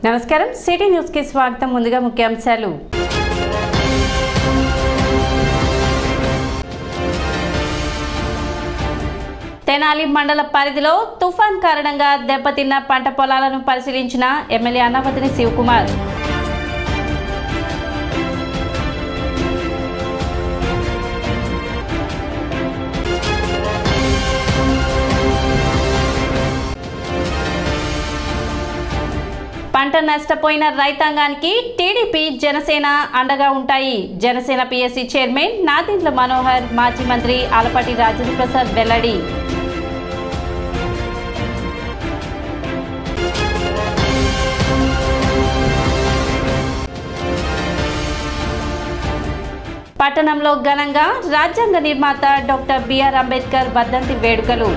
నమస్కారం city news కి స్వాగతం. ముందుగా ముఖ్యాంశాలు. తెనాలి మండల పరిధిలో తుఫాన్ కారణంగా దెబ్బతిన్న పంట పొలాలను పరిశీలించిన ఎమ్మెల్యే అన్నావతిని శివకుమార్. పంట నష్టపోయిన రైతాంగానికి టీడీపీ జనసేన అండగా ఉంటాయి. జనసేన పిఎస్సి చైర్మన్ నాదెండ్ల మనోహర్, మాజీ మంత్రి ఆలపాటి రాజేంద్ర ప్రసాద్ వెల్లడి. పట్టణంలో ఘనంగా రాజ్యాంగ నిర్మాత డాక్టర్ బిఆర్ అంబేద్కర్ వర్ధంతి వేడుకలు.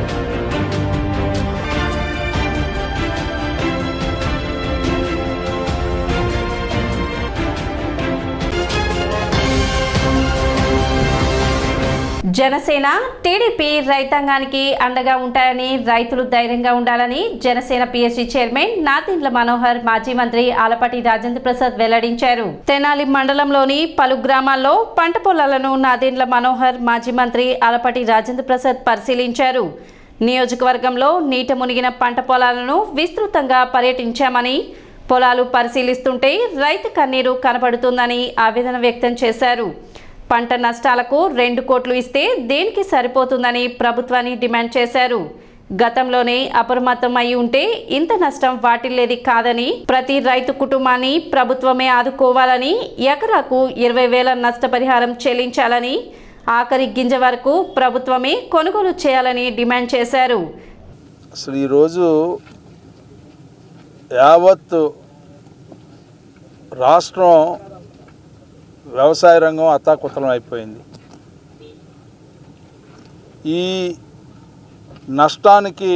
జనసేన టీడీపీ రైతాంగానికి అండగా ఉంటాయని, రైతులు ధైర్యంగా ఉండాలని జనసేన పిఎస్సి చైర్మన్ నాదెండ్ల మనోహర్, మాజీ మంత్రి ఆలపాటి రాజేంద్ర ప్రసాద్ వెల్లడించారు. తెనాలి మండలంలోని పలు గ్రామాల్లో పంట పొలాలను నాదెండ్ల మనోహర్, మాజీ మంత్రి ఆలపాటి రాజేంద్ర ప్రసాద్ పరిశీలించారు. నియోజకవర్గంలో నీట మునిగిన పంట పొలాలను విస్తృతంగా పర్యటించామని, పొలాలు పరిశీలిస్తుంటే రైతు కన్నీరు కనబడుతుందని ఆవేదన వ్యక్తం చేశారు. పంట నష్టాలకు 2 కోట్లు ఇస్తే దేనికి సరిపోతుందని ప్రభుత్వాన్ని డిమాండ్ చేశారు. గతంలోనే అప్రమత్తం అయి ఉంటే ఇంత నష్టం వాటిల్లేది కాదని, ప్రతి రైతు కుటుంబాన్ని ప్రభుత్వమే ఆదుకోవాలని, ఎకరాకు 20,000 నష్టపరిహారం చెల్లించాలని, ఆఖరి గింజ వరకు ప్రభుత్వమే కొనుగోలు చేయాలని డిమాండ్ చేశారు. అసలు ఈరోజు యావత్ రాష్ట్రం వ్యవసాయ రంగం అత్తాకుతలం అయిపోయింది. ఈ నష్టానికి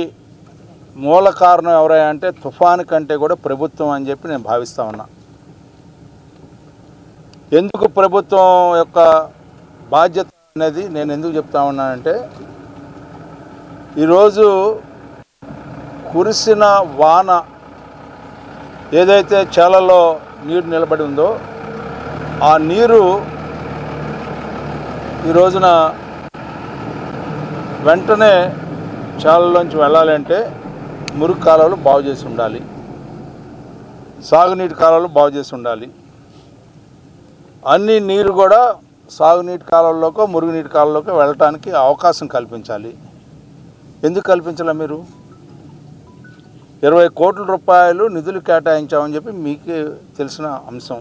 మూల కారణం ఎవరైనా అంటే తుఫాను కంటే కూడా ప్రభుత్వం అని చెప్పి నేను భావిస్తూ ఉన్నా. ఎందుకు ప్రభుత్వం యొక్క బాధ్యత అనేది నేను ఎందుకు చెప్తా ఉన్నానంటే, ఈరోజు కురిసిన వాన ఏదైతే చేలలో నీరు నిలబడి ఉందో ఆ నీరు ఈ రోజున వెంటనే చాలలోంచి వెళ్ళాలంటే మురుగు కాలువలు బాగు చేసి ఉండాలి, సాగునీటి కాలువలు బాగు చేసి ఉండాలి. అన్ని నీరు కూడా సాగునీటి కాలువల్లోకో మురుగునీటి కాలువలోకో వెళ్ళటానికి అవకాశం కల్పించాలి. ఎందుకు కల్పించాలా? మీరు 20 కోట్ల రూపాయలు నిధులు కేటాయించామని చెప్పి మీకే తెలిసిన అంశం.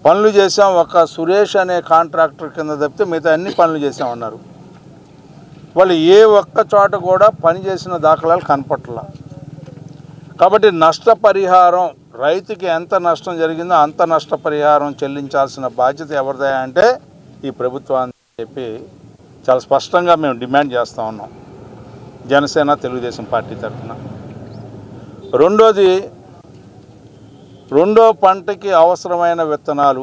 పనులు చేసాం, ఒక సురేష్ అనే కాంట్రాక్టర్ కింద తప్పితే మిగతా అన్ని పనులు చేసామన్నారు. వాళ్ళు ఏ ఒక్క చోట కూడా పని చేసిన దాఖలాలు కనపట్లా. కాబట్టి నష్టపరిహారం, రైతుకి ఎంత నష్టం జరిగిందో అంత నష్టపరిహారం చెల్లించాల్సిన బాధ్యత ఎవరిదా అంటే ఈ ప్రభుత్వాన్ని చెప్పి చాలా స్పష్టంగా మేము డిమాండ్ చేస్తూ ఉన్నాం జనసేన తెలుగుదేశం పార్టీ తరఫున. రెండో పంటకి అవసరమైన విత్తనాలు,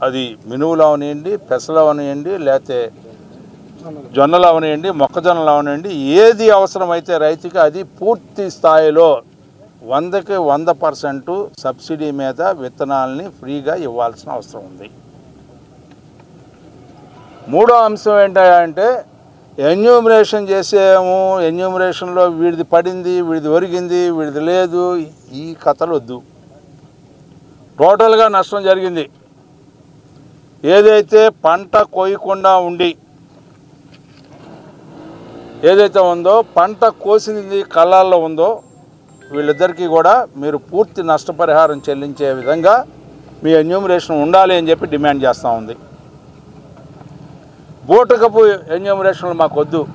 అది మినువులు అవనివ్వండి, పెసలు అవనివ్వండి, లేకపోతే జొన్నలు అవనివ్వండి, మొక్కజొన్నలు అవనివ్వండి, ఏది అవసరమైతే రైతుకి అది పూర్తి స్థాయిలో 100కి 100% సబ్సిడీ మీద విత్తనాలని ఫ్రీగా ఇవ్వాల్సిన అవసరం ఉంది. మూడో అంశం ఏంటంటే ఎన్యూమరేషన్ చేసాము, ఎన్యూమరేషన్లో వీడిది పడింది, వీడిది ఒరిగింది, వీడిది లేదు, ఈ కథలు వద్దు. టోటల్గా నష్టం జరిగింది. ఏదైతే పంట కోయకుండా ఉండి ఏదైతే ఉందో, పంట కోసింది కళ్ళాల్లో ఉందో, వీళ్ళిద్దరికీ కూడా మీరు పూర్తి నష్టపరిహారం చెల్లించే విధంగా మీ ఎన్యూమరేషన్ ఉండాలి అని చెప్పి డిమాండ్ చేస్తూ ఉంది. బూటకపు ఎన్యూమరేషన్లు మాకు వద్దు.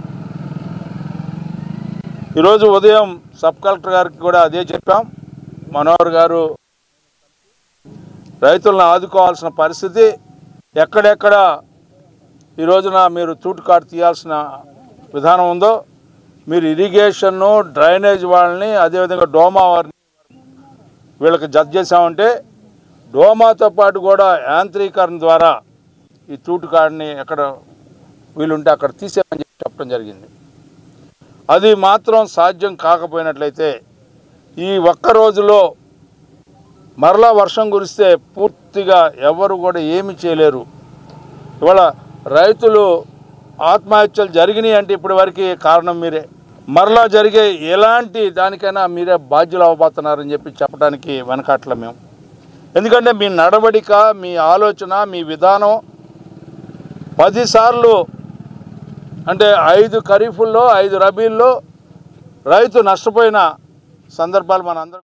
ఈరోజు ఉదయం సబ్ కలెక్టర్ గారికి కూడా అదే చెప్పాం. మనోహర్ గారు రైతులను ఆదుకోవాల్సిన పరిస్థితి, ఎక్కడెక్కడ ఈ రోజున మీరు తూటు కార్డు తీయాల్సిన విధానం ఉందో, మీరు ఇరిగేషన్ను, డ్రైనేజ్ వాళ్ళని, అదేవిధంగా డోమా వారిని వీళ్ళకి జడ్జ్ చేసామంటే, డోమాతో పాటు కూడా యాంత్రీకరణ ద్వారా ఈ తూటు కార్డుని ఎక్కడ వీలుంటే అక్కడ తీసేయమని చెప్పడం జరిగింది. అది మాత్రం సాధ్యం కాకపోయినట్లయితే ఈ ఒక్క రోజులో మరలా వర్షం కురిస్తే పూర్తిగా ఎవరు కూడా ఏమి చేయలేరు. ఇవాళ రైతులు ఆత్మహత్యలు జరిగినాయి అంటే ఇప్పటి వరకు కారణం మీరే. మరలా జరిగే ఎలాంటి దానికైనా మీరే బాధ్యులు అవ్వబోతున్నారని చెప్పి చెప్పడానికి వెనకట్ల మేము. ఎందుకంటే మీ నడవడిక, మీ ఆలోచన, మీ విధానం 10 సార్లు అంటే 5 ఖరీఫుల్లో 5 రబీల్లో రైతు నష్టపోయిన సందర్భాలు మనందరం.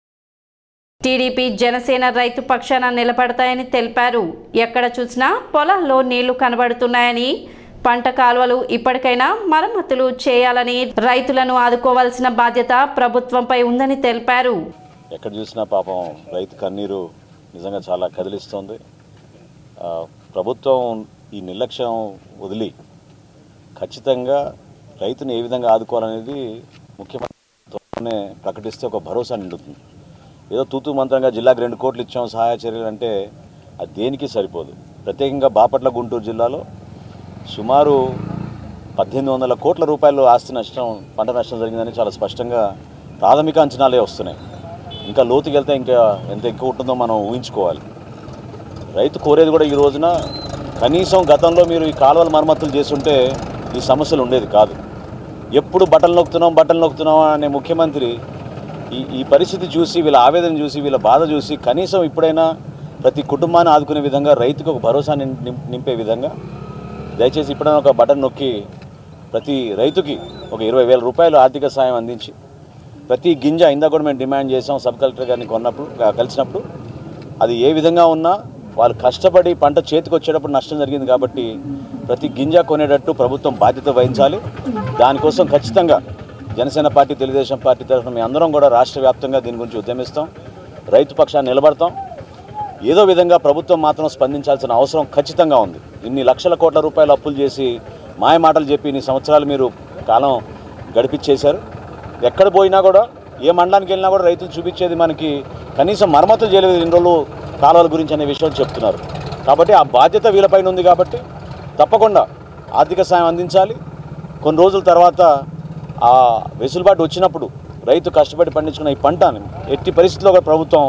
టీడీపీ జనసేన రైతు పక్షాన నిలబడతాయని తెలిపారు. ఎక్కడ చూసినా పొలాల్లో నీళ్లు కనబడుతున్నాయని, పంట కాలువలు ఇప్పటికైనా మరమ్మతులు చేయాలని, రైతులను ఆదుకోవాల్సిన బాధ్యత ప్రభుత్వంపై ఉందని తెలిపారు. ఎక్కడ చూసినా పాపం రైతు కన్నీరు నిజంగా చాలా కదిలిస్తోంది. ప్రభుత్వం ఈ నిర్లక్ష్యం వదిలి ఖచ్చితంగా రైతుని ఏ విధంగా ఆదుకోవాలనేది ముఖ్యమంత్రి ప్రకటిస్తే ఒక భరోసా నిండుతుంది. ఏదో తూతూ మంత్రంగా జిల్లాకు 2 కోట్లు ఇచ్చాం సహాయ చర్యలు అంటే అది దేనికి సరిపోదు. ప్రత్యేకంగా బాపట్ల, గుంటూరు జిల్లాలో సుమారు 1800 కోట్ల రూపాయలు ఆస్తి నష్టం, పంట నష్టం జరిగిందని చాలా స్పష్టంగా ప్రాథమిక అంచనాలే వస్తున్నాయి. ఇంకా లోతుకి వెళ్తే ఇంకా ఎంత ఎక్కువ ఉంటుందో మనం ఊహించుకోవాలి. రైతు కోరేది కూడా ఈ రోజున కనీసం గతంలో మీరు ఈ కాలువల మరమ్మతులు చేస్తుంటే ఈ సమస్యలు ఉండేది కాదు. ఎప్పుడు బట్టలు నొక్కుతున్నాం అనే ముఖ్యమంత్రి ఈ పరిస్థితి చూసి, వీళ్ళ ఆవేదన చూసి, వీళ్ళ బాధ చూసి కనీసం ఇప్పుడైనా ప్రతి కుటుంబాన్ని ఆదుకునే విధంగా, రైతుకు ఒక భరోసా నింపే విధంగా దయచేసి ఇప్పుడైనా ఒక బటన్ నొక్కి ప్రతి రైతుకి ఒక 20,000 రూపాయలు ఆర్థిక సాయం అందించి ప్రతి గింజ, ఇందాక కూడా మేము డిమాండ్ చేసాం సబ్ కలెక్టర్ గారిని కలిసినప్పుడు, అది ఏ విధంగా ఉన్నా వాళ్ళు కష్టపడి పంట చేతికి వచ్చేటప్పుడు నష్టం జరిగింది కాబట్టి ప్రతి గింజ కొనేటట్టు ప్రభుత్వం బాధ్యత వహించాలి. దానికోసం ఖచ్చితంగా జనసేన పార్టీ, తెలుగుదేశం పార్టీ తరఫున మేము అందరం కూడా రాష్ట్ర వ్యాప్తంగా దీని గురించి ఉద్యమిస్తాం, రైతు పక్షాన్ని నిలబడతాం. ఏదో విధంగా ప్రభుత్వం మాత్రం స్పందించాల్సిన అవసరం ఖచ్చితంగా ఉంది. ఇన్ని లక్షల కోట్ల రూపాయలు అప్పులు చేసి మాయ మాటలు చెప్పి ఇన్ని సంవత్సరాలు మీరు కాలం గడిపించేశారు. ఎక్కడ పోయినా కూడా, ఏ మండలానికి వెళ్ళినా కూడా రైతులు చూపించేది మనకి కనీసం మరమ్మతులు చేయలేదు 2 రోజులు కాలువల గురించి అనే విషయాలు చెప్తున్నారు. కాబట్టి ఆ బాధ్యత వీళ్ళపైన ఉంది కాబట్టి తప్పకుండా ఆర్థిక సాయం అందించాలి. కొన్ని రోజుల తర్వాత ఆ వెసులుబాటు వచ్చినప్పుడు రైతు కష్టపడి పండించుకున్న ఈ పంటని ఎట్టి పరిస్థితుల్లో కూడా ప్రభుత్వం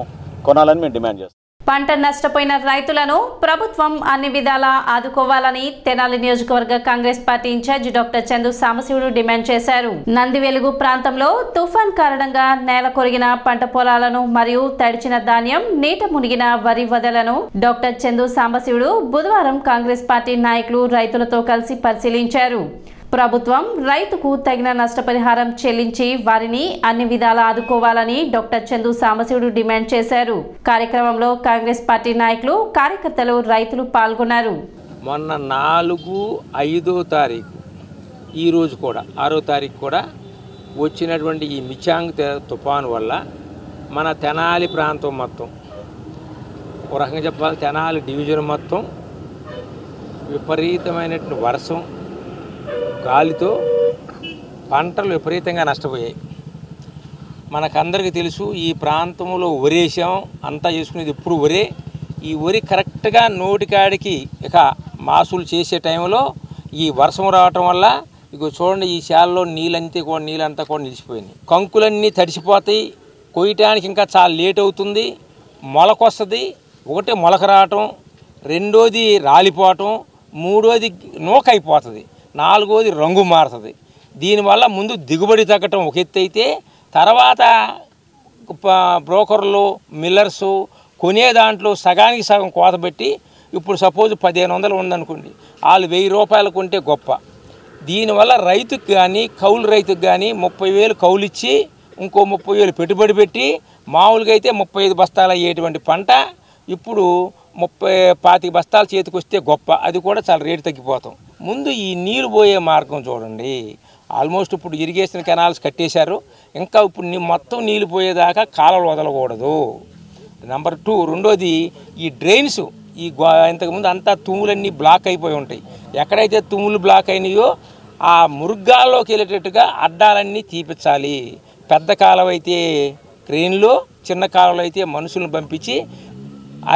కొనాలని మేము డిమాండ్ చేస్తాం. పంట నష్టపోయిన రైతులను ప్రభుత్వం అన్ని విధాలా ఆదుకోవాలని తెనాలి నియోజకవర్గ Congress party in-charge doctor Chandu Sambasivudu demand చేశారు. నందివెలుగు ప్రాంతంలో తుఫాన్ కారణంగా నేల కొరిగిన పంట పొలాలను మరియు తడిచిన ధాన్యం, నీట మునిగిన వరి వదలను డాక్టర్ చందు సాంబశివుడు బుధవారం కాంగ్రెస్ పార్టీ నాయకులు రైతులతో కలిసి పరిశీలించారు. ప్రభుత్వం రైతుకు తగిన నష్టపరిహారం చెల్లించి వారిని అన్ని విధాలా ఆదుకోవాలని డాక్టర్ చందు సాంబశివుడు డిమాండ్ చేశారు. కార్యక్రమంలో కాంగ్రెస్ పార్టీ నాయకులు, కార్యకర్తలు, రైతులు పాల్గొన్నారు. మొన్న 4, 5వ తారీఖు, ఈరోజు కూడా 6వ తారీఖు కూడా వచ్చినటువంటి ఈ మిచాంగ్ తుఫాను వల్ల మన తెనాలి ప్రాంతం మొత్తం, ఒక రకంగా చెప్పాలి తెనాలి డివిజన్ మొత్తం విపరీతమైనటువంటి వర్షం, గాలితో పంటలు విపరీతంగా నష్టపోయాయి. మనకందరికీ తెలుసు ఈ ప్రాంతంలో వరేసాం, అంతా చేసుకునేది ఎప్పుడు వరే. ఈ వరి కరెక్ట్గా నోటికాడికి ఇక మాసులు చేసే టైంలో ఈ వర్షం రావటం వల్ల ఇక చూడండి ఈ శాలలో నీళ్ళంతా కూడా నిలిచిపోయినాయి. కంకులన్నీ తడిసిపోతాయి. కొయ్యటానికి ఇంకా చాలా లేట్ అవుతుంది. మొలకొస్తుంది. ఒకటి మొలక రావటం, రెండోది రాలిపోవటం, మూడోది నూకైపోతుంది, నాలుగోది రంగు మారుతుంది. దీనివల్ల ముందు దిగుబడి తగ్గటం ఒక ఎత్తు అయితే, తర్వాత బ్రోకర్లు, మిల్లర్సు కొనే దాంట్లో సగానికి సగం కోత పెట్టి, ఇప్పుడు సపోజ్ 1500 ఉందనుకోండి, వాళ్ళు 1000 రూపాయలు కొంటే గొప్ప. దీనివల్ల రైతుకు కానీ, కౌలు రైతుకు కానీ 30,000 కౌలు ఇచ్చి ఇంకో 30,000 పెట్టుబడి పెట్టి మామూలుగా అయితే 35 బస్తాలు అయ్యేటువంటి పంట ఇప్పుడు 30-25 బస్తాలు చేతికి వస్తే గొప్ప. అది కూడా చాలా రేటు తగ్గిపోతాం. ముందు ఈ నీరు పోయే మార్గం చూడండి. ఆల్మోస్ట్ ఇప్పుడు ఇరిగేషన్ కెనాల్స్ కట్టేశారు. ఇంకా ఇప్పుడు మొత్తం నీళ్ళు పోయేదాకా కాలువలు వదలకూడదు. నెంబర్ 2, రెండోది ఈ డ్రైన్స్, ఈ ఇంతకుముందు అంతా తుమ్ములన్నీ బ్లాక్ అయిపోయి ఉంటాయి. ఎక్కడైతే తుమ్ములు బ్లాక్ అయినాయో ఆ మురుగ్గాల్లోకి వెళ్ళేటట్టుగా అడ్డాలన్నీ తీపించాలి. పెద్ద కాలువ అయితే క్రెయిన్లో, చిన్న కాలువలు అయితే మనుషులను పంపించి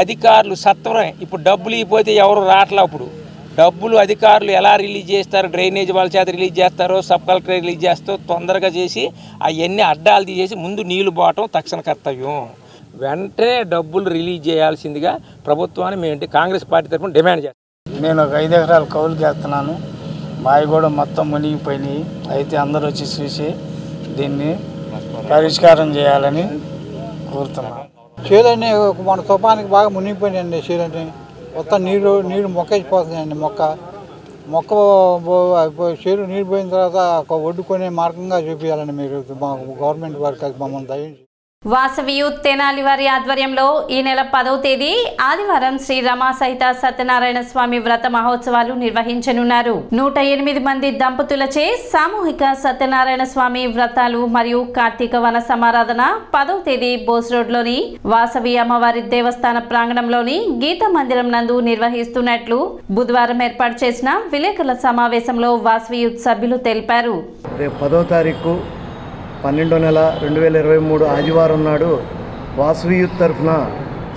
అధికారులు సత్వరం, ఇప్పుడు డబ్బులు ఇవ్వకపోతే ఎవరు రావట్లా. ఇప్పుడు డబ్బులు అధికారులు ఎలా రిలీజ్ చేస్తారు, డ్రైనేజ్ వాళ్ళ చేత రిలీజ్ చేస్తారో, సబ్ కలెక్టర్ రిలీజ్ చేస్తారో తొందరగా చేసి అవన్నీ అడ్డాలు తీసేసి ముందు నీళ్లు పోవటం తక్షణ కర్తవ్యం. వెంటనే డబ్బులు రిలీజ్ చేయాల్సిందిగా ప్రభుత్వాన్ని మేము కాంగ్రెస్ పార్టీ తరఫున డిమాండ్ చేస్తాం. నేను ఒక 5 ఎకరాలు కౌలు చేస్తున్నాను. మావి కూడా మొత్తం మునిగిపోయినాయి. అయితే అందరూ వచ్చి చూసి దీన్ని పరిష్కారం చేయాలని కోరుతున్నాను. చేలన్నీ మన తుఫానికి బాగా మునిగిపోయినాయండి. చేలన్నీ మొత్తం నీరు మొక్కేసిపోతుందండి. మొక్క చేరు నీరు పోయిన తర్వాత ఒడ్డుకునే మార్గంగా చూపించాలండి మీరు. మా గవర్నమెంట్ వారికి మమ్మల్ని దయించి. వాసవి యూత్ తెనాలి వారి ఆధ్వర్యంలో ఈ నెల 10వ తేదీ ఆదివారం శ్రీ రమా సహిత సత్యనారాయణ స్వామి వ్రత మహోత్సవాలు నిర్వహించనున్నారు. 108 మంది దంపతులచే సామూహిక సత్యనారాయణ స్వామి వ్రతాలు మరియు కార్తీక వన సమారాధన 10వ తేదీ బోస్ రోడ్లోని వాసవి అమ్మవారి దేవస్థాన ప్రాంగణంలోని గీతా మందిరం నందు నిర్వహిస్తున్నట్లు బుధవారం ఏర్పాటు చేసిన విలేకరుల సమావేశంలో వాసవి యూత్ సభ్యులు తెలిపారు. రేపు 10వ తారీఖు 12వ నెల 2023 ఆదివారం నాడు వాసవి యూత్ తరఫున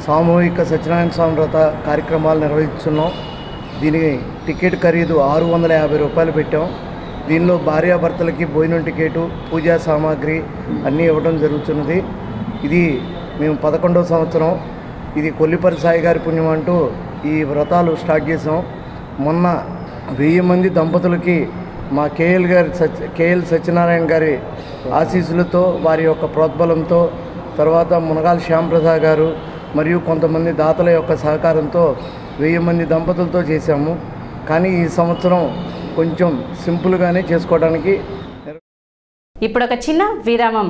సామూహిక సత్యనారాయణ స్వామి వ్రత కార్యక్రమాలు నిర్వహిస్తున్నాం. దీనికి టికెట్ ఖరీదు 650 రూపాయలు పెట్టాం. దీనిలో భార్యాభర్తలకి భోజనం టికెటు, పూజా సామాగ్రి అన్నీ ఇవ్వడం జరుగుతున్నది. ఇది మేము 11వ సంవత్సరం. ఇది కొల్లిపరి సాయి గారి పుణ్యం అంటూ ఈ వ్రతాలు స్టార్ట్ చేసాం. మొన్న 1000 మంది దంపతులకి మా కేఎల్ సత్యనారాయణ గారి ఆశీస్సులతో, వారి యొక్క ప్రోద్బలంతో, తర్వాత మునగాల శ్యాంప్రసాద్ గారు మరియు కొంతమంది దాతల యొక్క సహకారంతో 1000 మంది దంపతులతో చేశాము. కానీ ఈ సంవత్సరం కొంచెం సింపుల్గానే చేసుకోవడానికి. ఇప్పుడు ఒక చిన్న విరామం.